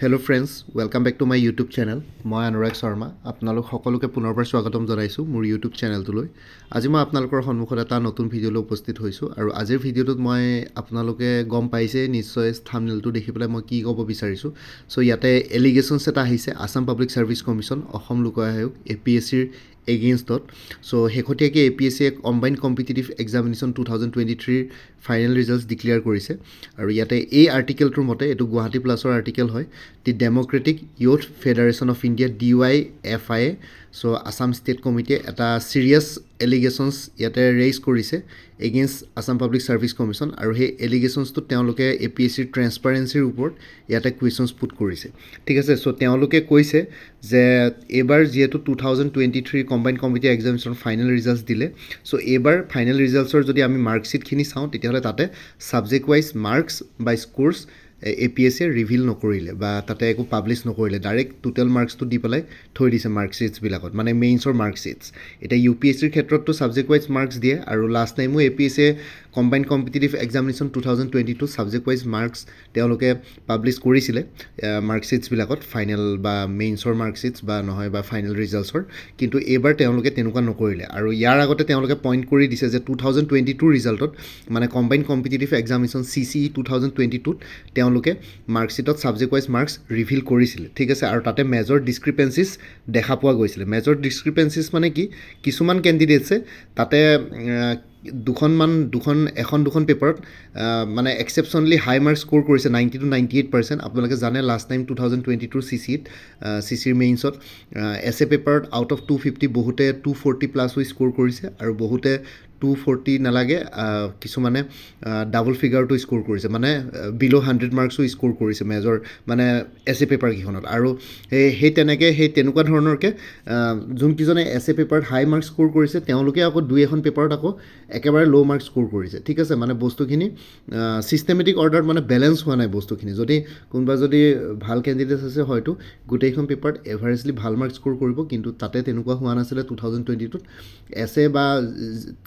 Hello' friends, welcome back to my YouTube channel. মই অনুৰাগ শৰ্মা। আপোনালোক সকলোকে পুনৰবাৰ স্বাগতম জনাইছোঁ মোৰ ইউটিউব চেনেলটোলৈ। আজি মই আপোনালোকৰ সন্মুখত এটা নতুন ভিডিঅ'লৈ উপস্থিত হৈছোঁ আৰু আজিৰ ভিডিঅ'টোত মই আপোনালোকে গম পাইছে নিশ্চয় থাম্বনেইলটো দেখি পেলাই মই কি ক'ব বিচাৰিছোঁ। চ' ইয়াতে এলিগেশ্যনছ এটা আহিছে Assam public service commission, Assam লোক আয়োগ APSCৰ এগেইনষ্টত। চ' শেহতীয়াকৈ APSCয়ে কম্বাইণ্ড কম্পিটিটিভ এক্সামিনেশ্যন 2023ৰ ফাইনেল ৰিজাল্টছ ডিক্লেয়াৰ কৰিছে আৰু ইয়াতে এই আৰ্টিকেলটোৰ মতে, এইটো গুৱাহাটী প্লাছৰ আৰ্টিকেল হয়, the democratic youth federation of India DYFI so' Assam state কমিটিয়ে এটা ছিৰিয়াছ এলিগেশ্যনছ ইয়াতে ৰেইজ কৰিছে against Assam public service commission আৰু সেই এলিগেশ্যনছটোত তেওঁলোকে APSCৰ ট্ৰেন্সপাৰেঞ্চিৰ ওপৰত ইয়াতে কুৱেশ্যনছ পুট কৰিছে। ঠিক আছে, চ' তেওঁলোকে কৈছে যে এইবাৰ যিহেতু 2023 combined competitive examination final results দিলে, চ' এইবাৰ ফাইনেল ৰিজাল্টছৰ যদি আমি মাৰ্কশ্বিটখিনি চাওঁ তেতিয়াহ'লে তাতে ছাবজেক্ট ৱাইজ মাৰ্কছ বা স্ক'ৰ্ছ APSCয়ে ৰিভিল নকৰিলে বা তাতে একো পাব্লিছ নকৰিলে, ডাইৰেক্ট টোটেল মাৰ্কছটো দি পেলাই থৈ দিছে মাৰ্কশ্বিটছবিলাকত, মানে মেইনছৰ মাৰ্কশ্বিটছ। এতিয়া UPSCৰ ক্ষেত্ৰততো ছাবজেক্ট ৱাইজ মাৰ্কছ দিয়ে আৰু লাষ্ট টাইমো APSCয়ে combined competitive examination 2022 subject wise marks তেওঁলোকে পাব্লিছ কৰিছিলে মাৰ্কশ্বিটছবিলাকত, ফাইনেল বা মেইনছৰ মাৰ্কশ্বিটছ বা নহয় বা ফাইনেল ৰিজাল্টছৰ। কিন্তু এইবাৰ তেওঁলোকে তেনেকুৱা নকৰিলে আৰু ইয়াৰ আগতে তেওঁলোকে পইণ্ট কৰি দিছে যে 2022 ৰিজাল্টত, মানে কম্বাইণ্ড কম্পিটিটিভ এক্সামিনেশ্যন CCE 2022ত তেওঁলোকে মাৰ্কশ্বিটত ছাবজেক্ট ৱাইজ মাৰ্কছ ৰিভিল কৰিছিলে। ঠিক আছে, আৰু তাতে মেজৰ ডিছক্ৰিপেঞ্চিছ দেখা পোৱা গৈছিলে। মেজৰ ডিছক্ৰিপেঞ্চিছ মানে কি, কিছুমান কেণ্ডিডেটছে তাতে এখন দুখন পেপাৰত মানে এক্সেপশ্যনলি হাই মাৰ্কছ স্ক'ৰ কৰিছে, 90 to 98%। আপোনালোকে জানে লাষ্ট টাইম 2022 CCৰ মেইনছত এছে পেপাৰত আউট অফ 250 বহুতে 240 প্লাছো স্ক'ৰ কৰিছে আৰু বহুতে 240 নালাগে, কিছুমানে ডাবল ফিগাৰটো স্ক'ৰ কৰিছে, মানে বিল' 100 মাৰ্কছো স্ক'ৰ কৰিছে মেজৰ মানে এছে পেপাৰকেইখনত। আৰু সেই তেনেকুৱা ধৰণৰকৈ যোনকেইজনে এছে পেপাৰত হাই মাৰ্কছ স্ক'ৰ কৰিছে তেওঁলোকে আকৌ দুই এখন পেপাৰত আকৌ একেবাৰে ল' মাৰ্কছ স্ক'ৰ কৰিছে। ঠিক আছে, মানে বস্তুখিনি ছিষ্টেমেটিক অৰ্ডাৰত মানে বেলেঞ্চ হোৱা নাই বস্তুখিনি। কোনোবা যদি ভাল কেণ্ডিডেট আছে হয়তো গোটেইখন পেপাৰত এভাৰেজলি ভাল মাৰ্কছ স্ক'ৰ কৰিব, কিন্তু তাতে তেনেকুৱা হোৱা নাছিলে 2022ত। এছে বা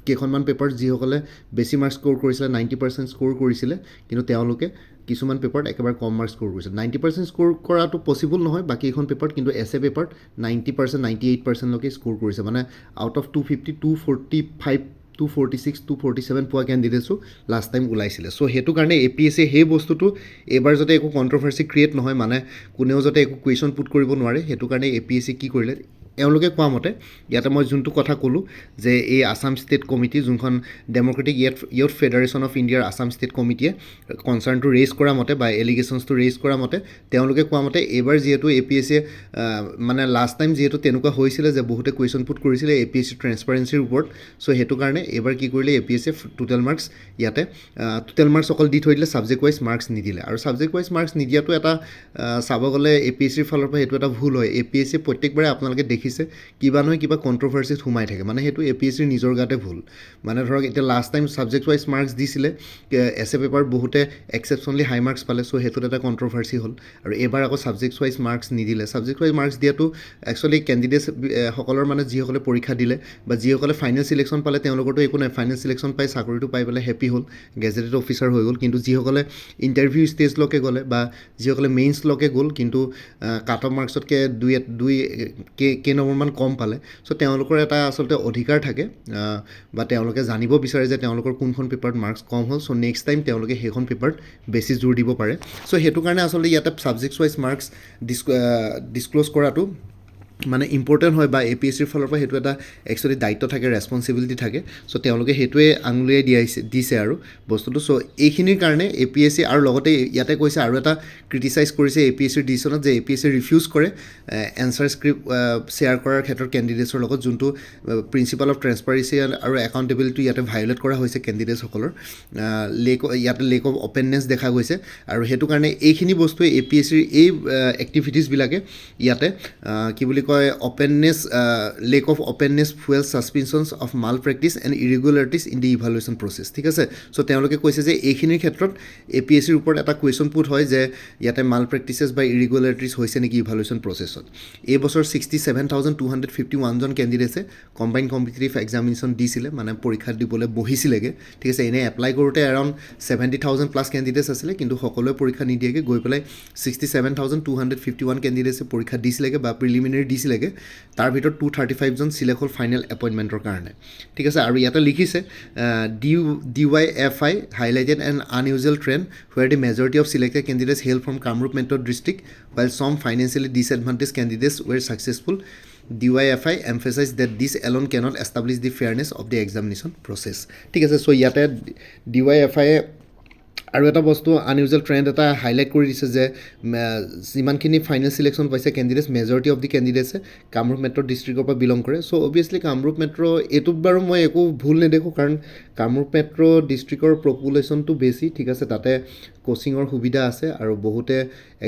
কেইখনমান পেপাৰত যিসকলে বেছি মাৰ্কছ স্ক'ৰ কৰিছিলে, 90% স্ক'ৰ কৰিছিলে, কিন্তু তেওঁলোকে কিছুমান পেপাৰত একেবাৰে কম মাৰ্কছ স্ক'ৰ কৰিছে। 90% স্ক'ৰ কৰাটো পচিবল নহয় বাকীখন পেপাৰত, কিন্তু এছে পেপাৰত 90%, 98%লৈকে স্ক'ৰ কৰিছে, মানে আউট অফ 250, 245, 246, 247 পোৱা কেণ্ডিডেটছো লাষ্ট টাইম ওলাইছিলে। চ' সেইটো কাৰণে APSCয়ে সেই বস্তুটো এইবাৰ যাতে একো কণ্ট্ৰভাৰ্চি ক্ৰিয়েট নহয়, মানে কোনেও যাতে একো কুৱেশ্যন পুট কৰিব নোৱাৰে, সেইটো কাৰণে APSCয়ে কি কৰিলে, এওঁলোকে কোৱা মতে ইয়াতে মই যোনটো কথা ক'লোঁ যে এই আছাম ষ্টেট কমিটি, যোনখন ডেম'ক্ৰেটিক ইউথ ফেডাৰেশ্যন অফ ইণ্ডিয়াৰ আছাম ষ্টেট কমিটিয়ে কনচাৰ্ণটো ৰেইজ কৰা মতে বা এলিগেশ্যনছটো ৰেইজ কৰা মতে, তেওঁলোকে কোৱা মতে এইবাৰ যিহেতু APSCয়ে মানে লাষ্ট টাইম যিহেতু তেনেকুৱা হৈছিলে যে বহুতে কুৱেশ্যন পুট কৰিছিলে APSCৰ ট্ৰেন্সপাৰেঞ্চিৰ ওপৰত, চ' সেইটো কাৰণে এইবাৰ কি কৰিলে APSCয়ে টোটেল মাৰ্কছ ইয়াতে টোটেল মাৰ্কছ অকল দি থৈ দিলে, ছাবজেক্ট ৱাইজ মাৰ্কছ নিদিলে। আৰু ছাবজেক্ট ৱাইজ মাৰ্কছ নিদিয়াটো এটা চাব গ'লে APSCৰ ফালৰ পৰা সেইটো এটা ভুল হয়। APSCয়ে প্ৰত্যেকবাৰে আপোনালোকে দেখিছে কিবা নহয় কিবা কণ্ট্ৰভাৰ্চিত সোমাই থাকে, মানে সেইটো APSCৰ নিজৰ গাতে ভুল। মানে ধৰক এতিয়া last time subject wise marks দিছিলে, এছে পেপাৰত বহুতে এক্সেপশ্যনলি হাই মাৰ্কছ পালে, চ' সেইটোত এটা কণ্ট্ৰভাৰ্চি হ'ল। আৰু এইবাৰ আকৌ ছাবজেক্ট ৱাইজ মাৰ্কছ নিদিলে। ছাবজেক্ট ৱাইজ মাৰ্কছ দিয়াটো একচুৱেলি কেণ্ডিডেটছ সকলৰ মানে যিসকলে পৰীক্ষা দিলে বা যিসকলে ফাইনেল ছিলেকশ্যন পালে তেওঁলোকৰতো একো নাই, ফাইনেল ছিলেকশ্যন পাই চাকৰিটো পাই পেলাই হেপী হ'ল, গেজেটেড অফিচাৰ হৈ গ'ল। কিন্তু যিসকলে ইণ্টাৰভিউ ষ্টেজলৈকে গ'লে বা যিসকলে মেইনছলৈকে গ'ল কিন্তু কাট অফ মাৰ্কছতকৈ কেইনম্বৰমান কম পালে, চ' তেওঁলোকৰ এটা আচলতে অধিকাৰ থাকে বা তেওঁলোকে জানিব বিচাৰে যে তেওঁলোকৰ কোনখন পেপাৰত মাৰ্কছ কম হ'ল, চ' নেক্সট টাইম তেওঁলোকে সেইখন পেপাৰত বেছি জোৰ দিব পাৰে। চ' সেইটো কাৰণে আচলতে ইয়াতে ছাবজেক্ট ৱাইজ মাৰ্কছ ডিছক্ল'জ কৰাটো মানে ইম্পৰ্টেণ্ট হয় বা APSCৰ ফালৰ পৰা সেইটো এটা একচুৱেলি দায়িত্ব থাকে, ৰেছপনচিবিলিটি থাকে। চ' তেওঁলোকে সেইটোৱে আঙুলিয়াই দিছে আৰু বস্তুটো। চ' এইখিনিৰ কাৰণে APSCয়ে আৰু লগতে ইয়াতে কৈছে আৰু এটা ক্ৰিটিচাইজ কৰিছে APSCৰ ডিচিশ্যনত, যে APSCয়ে ৰিফিউজ কৰে এনচাৰ স্ক্ৰিপ্ট শ্বেয়াৰ কৰাৰ ক্ষেত্ৰত কেণ্ডিডেটছৰ লগত, যোনটো প্ৰিন্সিপাল অফ ট্ৰেন্সপাৰেঞ্চি আৰু একাউণ্টেবিলিটি ইয়াতে ভায়োলেট কৰা হৈছে কেণ্ডিডেটছসকলৰ, ইয়াতে লেক অফ অপেননেছ দেখা গৈছে। আৰু সেইটো কাৰণে এইখিনি বস্তুৱে APSCৰ এই এক্টিভিটিছবিলাকে ইয়াতে কি বুলি কয় openness lack of openness fuel suspicions of malpractice and irregularities in the evaluation process ঠিক আছে চ' তেওঁলোকে কৈছে যে এইখিনিৰ ক্ষেত্ৰত APSCৰ ওপৰত এটা কুৱেশ্যন পুট হয় যে ইয়াতে মাল প্ৰেক্টিচেছ বা ইৰেগুলাৰিটিছ হৈছে নেকি ইভালুৱেশ্যন প্ৰচেছত এই বছৰ 67,251জন কেণ্ডিডেটছে কম্বাইন কম্পিটিটিভ এক্সামিনেশ্যন দিছিলে মানে পৰীক্ষা দিবলৈ বহিছিলেগৈ ঠিক আছে এনেই এপ্লাই কৰোঁতে এৰাউণ্ড 70,000 প্লাছ কেণ্ডিডেটছ আছিলে কিন্তু সকলোৱে পৰীক্ষা নিদিয়াকৈ গৈ পেলাই 67,251 কেণ্ডিডেটছে পৰীক্ষা দিছিলেগৈ বা প্ৰিলিমিনেৰী দিছিলেগৈ তাৰ ভিতৰত 235জন চিলেক্ট হ'ল ফাইনেল এপইণ্টমেণ্টৰ কাৰণে ঠিক আছে আৰু ইয়াতে লিখিছে DYFI highlighted an unusual trend where the majority of selected candidates hail from Kamrup Metro district while some financially disadvantaged candidates were successful. DYFI emphasized that this alone cannot establish the fairness of the examination process. ঠিক আছে চ' ইয়াতে DYFI আৰু এটা বস্তু unusual trend এটা highlight কৰি দিছে যে যিমানখিনি ফাইনেল চিলেকশ্যন পাইছে কেণ্ডিডেটছ মেজৰিটি অফ দি কেণ্ডিডেটছে কামৰূপ মেট্ৰ' ডিষ্ট্ৰিক্টৰ পৰা বিলং কৰে চ' অবভিয়াছলি কামৰূপ মেট্ৰ' এইটোত বাৰু মই একো ভুল নেদেখোঁ কাৰণ কামৰূপ মেট্ৰ' ডিষ্ট্ৰিক্টৰ পপুলেশ্যনটো বেছি ঠিক আছে তাতে কোচিঙৰ সুবিধা আছে আৰু বহুতে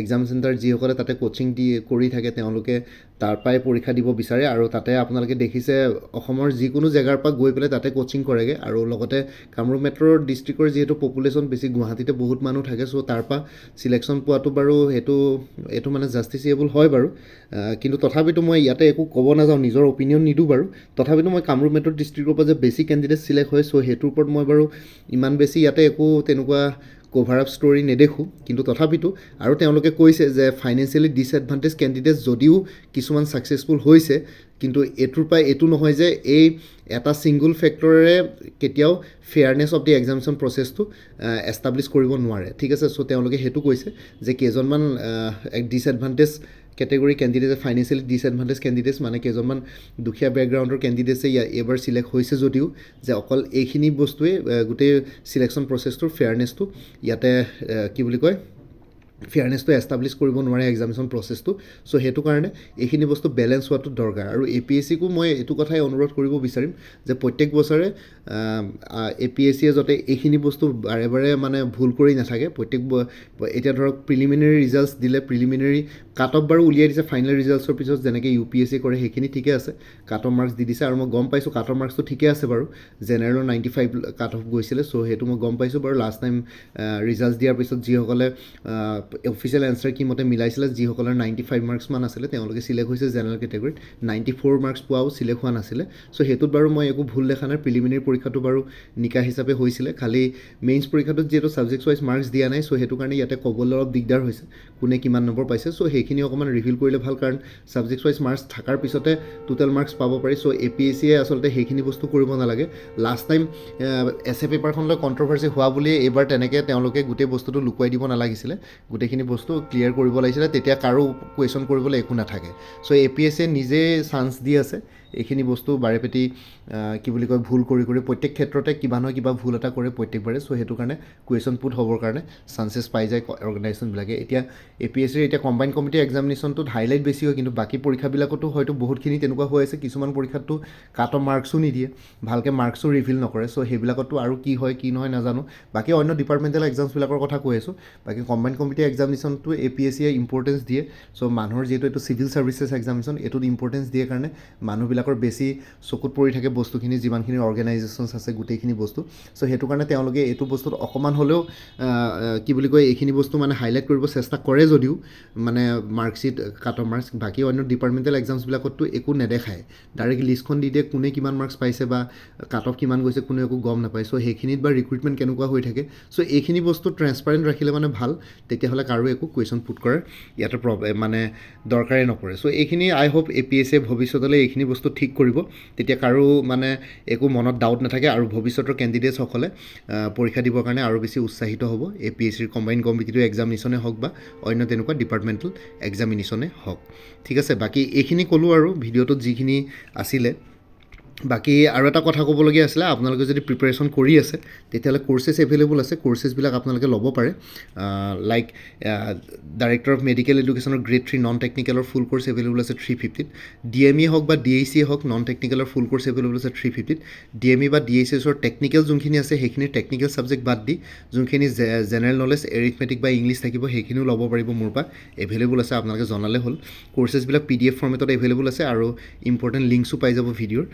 এক্সাম চেণ্টাৰ যিসকলে তাতে কোচিং কৰি থাকে তেওঁলোকে তাৰ পৰাই পৰীক্ষা দিব বিচাৰে আৰু তাতে আপোনালোকে দেখিছে অসমৰ যিকোনো জেগাৰ পৰা গৈ পেলাই তাতে কোচিং কৰেগৈ আৰু লগতে কামৰূপ মেট্ৰ' ডিষ্ট্ৰিক্টৰ যিহেতু পপুলেশ্যন বেছি গুৱাহাটীতে বহুত মানুহ থাকে চ' তাৰ পৰা চিলেকশ্যন পোৱাটো বাৰু এইটো মানে জাষ্টিচিয়েবল হয় বাৰু কিন্তু তথাপিতো মই ইয়াতে একো ক'ব নাযাওঁ নিজৰ অপিনিয়ন নিদিওঁ বাৰু তথাপিতো মই কামৰূপ মেট্ৰ' ডিষ্ট্ৰিক্টৰ পৰা যে বেছি কেণ্ডিডেট চিলেক্ট হয় চ' সেইটোৰ ওপৰত মই বাৰু ইমান বেছি ইয়াতে একো তেনেকুৱা কভাৰ আপ ষ্টৰি নেদেখোঁ কিন্তু তথাপিতো আৰু তেওঁলোকে কৈছে যে ফাইনেন্সিয়েলি ডিছএডভান্টেজ কেণ্ডিডেটছ যদিও কিছুমান ছাকচেছফুল হৈছে কিন্তু এইটোৰ পৰা এইটো নহয় যে এই এটা ছিংগুল ফেক্টৰেৰে কেতিয়াও ফেয়াৰনেছ অফ দি এক্সামিনেশ্যন প্ৰচেছটো এষ্টাব্লিছ কৰিব নোৱাৰে ঠিক আছে চ' তেওঁলোকে সেইটো কৈছে যে কেইজনমান ডিছএডভান্টেজ কেটেগৰী কেণ্ডিডেটে ফাইনেন্সিয়েলি ডিছএডভান্টেজ কেণ্ডিডেটছ মানে কেইজনমান দুখীয়া বেকগ্ৰাউণ্ডৰ কেণ্ডিডেটছে এইবাৰ চিলেক্ট হৈছে যদিও যে অকল এইখিনি বস্তুৱে গোটেই চিলেকশ্যন প্ৰচেছটোৰ ফেয়াৰনেছটো ইয়াতে কি বুলি কয় ফেয়াৰনেছটো এষ্টাব্লিছ কৰিব নোৱাৰে এক্সামিনেশ্যন প্ৰচেছটো চ' সেইটো কাৰণে এইখিনি বস্তু বেলেঞ্চ হোৱাটো দৰকাৰ আৰু APSCকো মই এইটো কথাই অনুৰোধ কৰিব বিচাৰিম যে প্ৰত্যেক বছৰে APSCয়ে যাতে এইখিনি বস্তু বাৰে বাৰে মানে ভুল কৰি নাথাকে এতিয়া ধৰক প্ৰিলিমিনেৰী ৰিজাল্টছ দিলে প্ৰিলিমিনেৰী কাট অফ বাৰু উলিয়াই দিছে ফাইনেল ৰিজাল্টছৰ পিছত যেনেকৈ UPSC কৰে সেইখিনি ঠিকে আছে কাট অফ মাৰ্কছ দি দিছে আৰু মই গম পাইছোঁ কাট অফ মাৰ্কছটো ঠিকে আছে বাৰু জেনেৰেলৰ 95 কাট অফ গৈছিলে চ' সেইটো মই গম পাইছোঁ বাৰু লাষ্ট টাইম ৰিজাল্টছ দিয়াৰ পিছত যিসকলে অফিচিয়েল এনচাৰ কি মতে মিলাইছিলে যিসকলৰ 95 মাৰ্কছমান আছিলে তেওঁলোকে চিলেক্ট হৈছে জেনেৰেল কেটেগৰীত 94 মাৰ্কছ পোৱাও চিলেক্ট হোৱা নাছিলে চ' সেইটোত বাৰু মই একো ভুল দেখা নাই প্ৰিলিমিনেৰী পৰীক্ষাটো বাৰু নিকা হিচাপে হৈছিলে খালি মেইনছ পৰীক্ষাটোত যিহেতু ছাবজেক্ট ৱাইজ মাৰ্কছ দিয়া নাই চ' সেইটো কাৰণে ইয়াতে ক'বলৈ অলপ দিগদাৰ হৈছে কোনে কিমান নম্বৰ পাইছে চ' সেইখিনি অকণমান ৰিভিল কৰিলে ভাল কাৰণ ছাবজেক্ট ৱাইজ মাৰ্কছ থকাৰ পিছতে টোটেল মাৰ্কছ পাব পাৰি চ' APSCয়ে আচলতে সেইখিনি বস্তু কৰিব নালাগে লাষ্ট টাইম essay পেপাৰখনলৈ কণ্ট্ৰভাৰ্চি হোৱা বুলি এইবাৰ তেনেকৈ তেওঁলোকে গোটেই বস্তুটো লুকুৱাই দিব নালাগিছিলে গোটেইখিনি বস্তু ক্লিয়াৰ কৰিব লাগিছিলে তেতিয়া কাৰো কুৱেশ্যন কৰিবলৈ একো নাথাকে চ' APSCয়ে নিজে চান্স দি আছে এইখিনি বস্তু বাৰে পেটি কি বুলি কয় ভুল কৰি প্ৰত্যেক ক্ষেত্ৰতে কিবা নহয় কিবা ভুল এটা কৰে প্ৰত্যেকবাৰে চ' সেইটো কাৰণে কুৱেশ্যন পুট হ'বৰ কাৰণে চান্সেছ পাই যায় অৰ্গেনাইজেশ্যনবিলাকে এতিয়া APSCৰ এতিয়া কম্বাইন কমিটি এক্সামিনেশ্যনটোত হাইলাইট বেছি হয় কিন্তু বাকী পৰীক্ষাবিলাকতো হয়তো বহুতখিনি তেনেকুৱা হৈ আছে কিছুমান পৰীক্ষাততো কাট অফ মাৰ্কছো নিদিয়ে ভালকৈ মাৰ্কছো ৰিভিল নকৰে চ' সেইবিলাকতো আৰু কি হয় কি নহয় নাজানো বাকী অন্য ডিপাৰ্টমেণ্টেল এক্সামছবিলাকৰ কথা কৈ আছোঁ বাকী কম্বাইন কমিটি এক্সামিনেশ্যনটো APSCয়ে ইম্পৰ্টেঞ্চ দিয়ে চ' মানুহৰ যিহেতু এইটো চিভিল ছাৰ্ভিচেছ এক্সামিনেশ্যন এইটোত ইম্পৰ্টেঞ্চ দিয়ে কাৰণে মানুহবিলাকৰ বেছি চকুত পৰি থাকে বস্তুখিনি যিমানখিনি অৰ্গেনাইজেশ্যনছ আছে গোটেইখিনি বস্তু চ' সেইটো কাৰণে তেওঁলোকে এইটো বস্তুত অকণমান হ'লেও কি বুলি কয় এইখিনি বস্তু মানে হাইলাইট কৰিব চেষ্টা কৰে যদিও মানে মাৰ্কশ্বিট কাট অফ মাৰ্কছ বাকী অন্য ডিপাৰ্টমেণ্টেল এক্সামছবিলাকততো একো নেদেখায় ডাইৰেক্ট লিষ্টখন দি দিয়ে কোনে কিমান মাৰ্কছ পাইছে বা কাট অফ কিমান গৈছে কোনে একো গম নাপায় চ' সেইখিনিত বা ৰিক্ৰুইটমেণ্ট কেনেকুৱা হৈ থাকে চ' এইখিনি বস্তু ট্ৰেন্সপাৰেণ্ট ৰাখিলে মানে ভাল তেতিয়াহ'লে কাৰো একো কুৱেশ্যন পুট কৰাৰ ইয়াতে মানে দৰকাৰেই নপৰে চ' এইখিনি আই হোপ APSCয়ে ভৱিষ্যতলৈ এইখিনি বস্তু ঠিক কৰিব তেতিয়া কাৰো মানে একো মনত ডাউট নাথাকে আৰু ভৱিষ্যতৰ কেণ্ডিডেটছসকলে পৰীক্ষা দিবৰ কাৰণে আৰু বেছি উৎসাহিত হ'ব APSCৰ কম্বাইন কম্পিটিটিভ এক্সামিনেশ্যনে হওক বা অন্য তেনেকুৱা ডিপাৰ্টমেণ্টেল এক্সামিনেশ্যনে হওক ঠিক আছে বাকী এইখিনি ক'লোঁ আৰু ভিডিঅ'টোত যিখিনি আছিলে বাকী আৰু এটা কথা ক'বলগীয়া আছিলে, আপোনালোকে যদি প্ৰিপেৰেশ্যন কৰি আছে তেতিয়াহ'লে কোৰ্চেছ এভেইলেবল আছে, কোৰ্চেছবিলাক আপোনালোকে ল'ব পাৰে। লাইক ডাইৰেক্টৰ অফ মেডিকেল এডুকেশ্যনৰ গ্ৰেড 3 নন টেকনিকেলৰ ফুল কোৰ্চ এভেইলেবল আছে 350ত। DME হওক বা DICA হওক নন টেকনিকেলৰ ফুল কোৰ্চ এভেইলেবল আছে 350ত। DME বা DICSৰ টেকনিকেল যোনখিনি আছে সেইখিনি টেকনিকেল ছাবজেক্ট বাদ দি যোনখিনি জেনেৰেল নলেজ এৰিথমেটিক বা ইংলিছ থাকিব সেইখিনিও ল'ব পাৰিব মোৰ পৰা, এভেইলেবল আছে, আপোনালোকে জনালে হ'ল। কোৰ্চেছবিলাক PDF ফৰ্মেটত এভেইলেবল আছে আৰু ইম্পৰ্টেণ্ট লিংকছো পাই যাব ভিডিঅ'ৰ।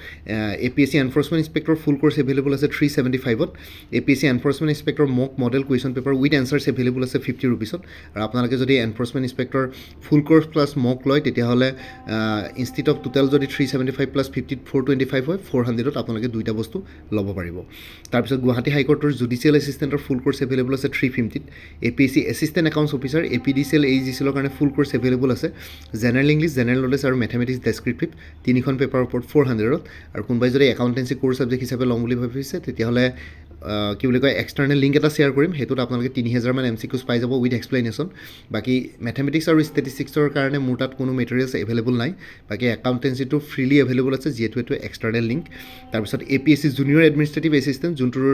APSC এনফৰ্চমেণ্ট ইনস্পেক্টৰ ফুল কোৰ্চ এভেইলেবল আছে 375ত। APSC enforcement inspector mock model question paper with answers available আছে 50 ৰুপিছত। আৰু আপোনালোকে যদি এনফৰ্চমেণ্ট ইনস্পেক্টৰ ফুল কোৰ্চ প্লাছ মক লয় তেতিয়াহ'লে ইনষ্টিট অফ টোটেল যদি 375 প্লাছ 50 425 হয়, 400ত আপোনালোকে দুইটা বস্তু ল'ব পাৰিব। তাৰপিছত Guwahati হাইকোৰ্টৰ judicial এছিষ্টেণ্টৰ full course available আছে 350ত। APSC assistant accounts officer APDCL AEGCLৰ কাৰণে ফুল কোৰ্চ এভেইলেবল আছে। জেনেৰেল ইংলিছ, জেনেৰেল নলেজ আৰু মেথমেটিক্স ডেছক্ৰিপটিভ 3খন পেপাৰৰ ওপৰত 400ত। আৰু কোনোবাই যদি একাউণ্টেঞ্চি কোৰ্চ ছাবজেক্ট হিচাপে ল'ম বুলি ভাবিছে তেতিয়াহ'লে কি বুলি কয় এক্সটাৰ্নেল লিংক এটা শ্বেয়াৰ কৰিম, সেইটোত আপোনালোকে 3000মান MCQs পাই যাব উইথ এক্সপ্লেনেশ্যন। বাকী মেথমেটিক্স আৰু ষ্টেটিষ্টিক্সৰ কাৰণে মোৰ তাত কোনো মেটেৰিয়েলছ এভেইলেবল নাই। বাকী একাউণ্টেঞ্চিটো ফ্ৰীলি এভেইলেবল আছে, যিহেতু এইটো এক্সটাৰ্নেল লিংক। তাৰপিছত APSC জুনিয়ৰ এডমিনিষ্ট্ৰেটিভ এছিষ্টেণ্ট, যোনটোৰ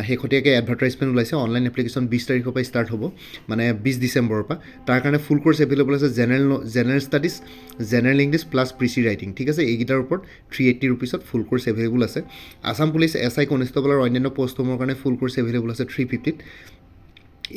শেহতীয়াকৈ এডভাৰটাইজমেণ্ট ওলাইছে, অনলাইন এপ্লিকেশ্যন 20 তাৰিখৰ পৰা ষ্টাৰ্ট হ'ব, মানে 20 ডিচেম্বৰৰ পৰা। তাৰ কাৰণে ফুল কোৰ্চ এভেইলেবল আছে general studies, general English plus precis writing, ঠিক আছে। এইকেইটাৰ ওপৰত 380 ৰুপিছত ফুল কোৰ্চ এভেইলেবল আছে। আছাম পুলিচ SI কনষ্টেবল আৰু অন্যান্য পষ্টসমূহৰ কাৰণে ফুল কোৰ্চ এভেইলেবল আছে 350ত।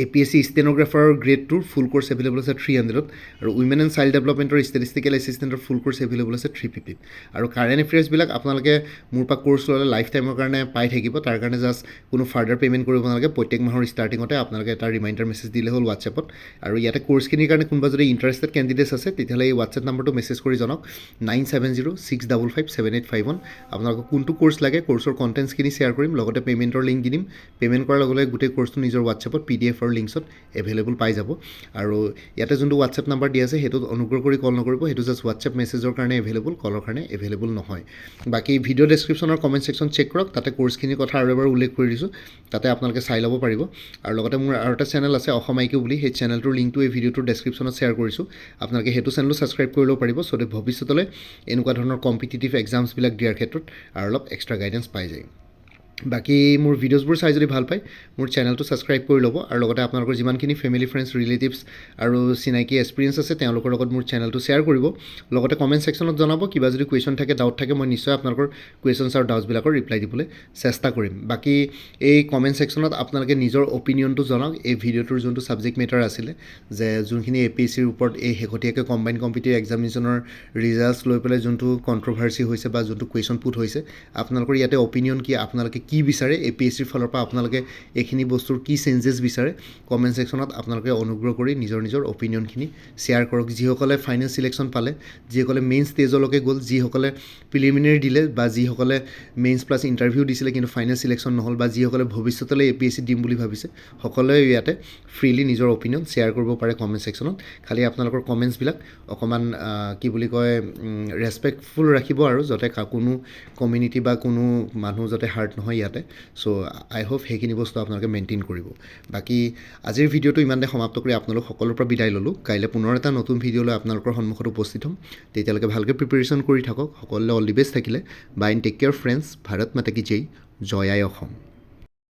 APSC ষ্টেন'গ্ৰাফাৰৰ গ্ৰেড 2 ফুল কোৰ্চ এভেইলেবল আছে 300ত। আৰু উইমেন এণ্ড চাইল্ড ডেভেলপমেণ্টৰ ষ্টেটিষ্টিকেল এছিষ্টেণ্টৰ ফুল কোৰ্চ এভেইলেবল আছে 350ত। আৰু কাৰেণ্ট এফেয়াৰ্ছবিলাক আপোনালোকে মোৰ পৰা কোৰ্চ ল'লে লাইফ টাইমৰ কাৰণে পাই থাকিব, তাৰ কাৰণে জাষ্ট কোনো ফাৰ্ডাৰ পে'মেণ্ট কৰিব নালাগে। প্ৰত্যেক মাহৰ ষ্টাৰ্টিঙতে আপোনালোকে এটা ৰিমাইণ্ডাৰ মেছেজ দিলে হ'ল হোৱাটছএপত। আৰু ইয়াতে কোৰ্চখিনিৰ কাৰণে কোনোবা যদি ইণ্টাৰেষ্টেড কেণ্ডিডেটছ আছে তেতিয়াহ'লে এই হোৱাটছএপ নম্বৰটো মেছেজ কৰি জনাওক 9706557851। আপোনালোকক কোনটো কোৰ্চ লাগে, কোৰ্চৰ কণ্টেণ্টছখিনি শ্বেয়াৰ কৰিম, লগতে পে'মেণ্টৰ লিংক দি দিম। পে'মেণ্ট কৰাৰ লগে লগে গোটেই কোৰ্চটো নিজৰ হোৱাটছএপত PDF আৰু লিংকছত এভেইলেবল পাই যাব। আৰু ইয়াতে যোনটো হোৱাটছএপ নাম্বাৰ দিয়া আছে সেইটোত অনুগ্ৰহ কৰি কল নকৰিব, সেইটো জাষ্ট হোৱাটছএপ মেছেজৰ কাৰণে এভেইলেবল, কলৰ কাৰণে এভেইলেবল নহয়। বাকী ভিডিঅ' ডেছক্ৰিপশ্যনৰ কমেণ্ট ছেকশ্যন চেক কৰক, তাতে কোৰ্চখিনিৰ কথা আৰু এবাৰ উল্লেখ কৰি দিছোঁ, তাতে আপোনালোকে চাই ল'ব পাৰিব। আৰু লগতে মোৰ আৰু এটা চেনেল আছে অসম IQ বুলি, সেই চেনেলটোৰ লিংকটো এই ভিডিঅ'টোৰ ডেছক্ৰিপশ্যনত শ্বেয়াৰ কৰিছোঁ, আপোনালোকে সেইটো চেনেলো ছাবস্ক্ৰাইব কৰি ল'ব পাৰিব, যাতে ভৱিষ্যতলৈ এনেকুৱা ধৰণৰ কম্পিটিটিভ এক্সামছবিলাক দিয়াৰ ক্ষেত্ৰত আৰু অলপ এক্সট্ৰা গাইডেঞ্চ পাই যায়। বাকী মোৰ ভিডিঅ'ছবোৰ চাই যদি ভাল পায় মোৰ চেনেলটো ছাবস্ক্ৰাইব কৰি ল'ব, আৰু লগতে আপোনালোকৰ যিমানখিনি ফেমিলি ফ্ৰেণ্ডছ ৰিলেটিভছ আৰু চিনাকি এক্সপিৰিয়েঞ্চ আছে তেওঁলোকৰ লগত মোৰ চেনেলটো শ্বেয়াৰ কৰিব। লগতে কমেণ্ট ছেকশ্যনত জনাব, কিবা যদি কুৱেশ্যন থাকে, ডাউট থাকে, মই নিশ্চয় আপোনালোকৰ কুৱেশ্যনছ আৰু ডাউটছবিলাকৰ ৰিপ্লাই দিবলৈ চেষ্টা কৰিম। বাকী এই কমেণ্ট ছেকশ্যনত আপোনালোকে নিজৰ অপিনিয়নটো জনাওক, এই ভিডিঅ'টোৰ যোনটো ছাবজেক্ট মেটাৰ আছিলে, যে যোনখিনি APSCৰ ওপৰত এই শেহতীয়াকৈ কম্বাইন কম্পিটিটিভ এক্সামিনেশ্যনৰ ৰিজাল্টছ লৈ পেলাই যোনটো কণ্ট্ৰভাৰ্চি হৈছে বা যোনটো কুৱেশ্যন পুট হৈছে, আপোনালোকৰ ইয়াতে অপিনিয়ন কি, আপোনালোকে কি বিচাৰে, APSCৰ ফালৰ পৰা আপোনালোকে এইখিনি বস্তুৰ কি চেঞ্জেছ বিচাৰে, কমেণ্ট ছেকশ্যনত আপোনালোকে অনুগ্ৰহ কৰি নিজৰ নিজৰ অপিনিয়নখিনি শ্বেয়াৰ কৰক। যিসকলে ফাইনেল ছিলেকশ্যন পালে, যিসকলে মেইন ষ্টেজলৈকে গ'ল, যিসকলে প্ৰিলিমিনেৰী দিলে বা যিসকলে মেইনছ প্লাছ ইণ্টাৰভিউ দিছিলে কিন্তু ফাইনেল ছিলেকশ্যন নহ'ল, বা যিসকলে ভৱিষ্যতলৈ APSC দিম বুলি ভাবিছে, সকলোৱে ইয়াতে ফ্ৰীলি নিজৰ অপিনিয়ন শ্বেয়াৰ কৰিব পাৰে কমেণ্ট ছেকশ্যনত। খালি আপোনালোকৰ কমেণ্টছবিলাক অকণমান কি বুলি কয় ৰেচপেক্টফুল ৰাখিব, আৰু যাতে কোনো কমিউনিটি বা কোনো মানুহ যাতে হাৰ্ট নহয় ইয়াতে। চ' আই হোপ সেইখিনি বস্তু আপোনালোকে মেইনটেইন কৰিব। বাকী আজিৰ ভিডিঅ'টো ইমানতে সমাপ্ত কৰি আপোনালোক সকলোৰ পৰা বিদায় ল'লোঁ। কাইলৈ পুনৰ এটা নতুন ভিডিঅ' লৈ আপোনালোকৰ সন্মুখত উপস্থিত হ'ম। তেতিয়ালৈকে ভালকৈ প্ৰিপেৰেশ্যন কৰি থাকক। সকলোলৈ অল দি বেষ্ট থাকিলে। Bye and take care friends. Bharat Mata কি জয়। জয় আই অসম।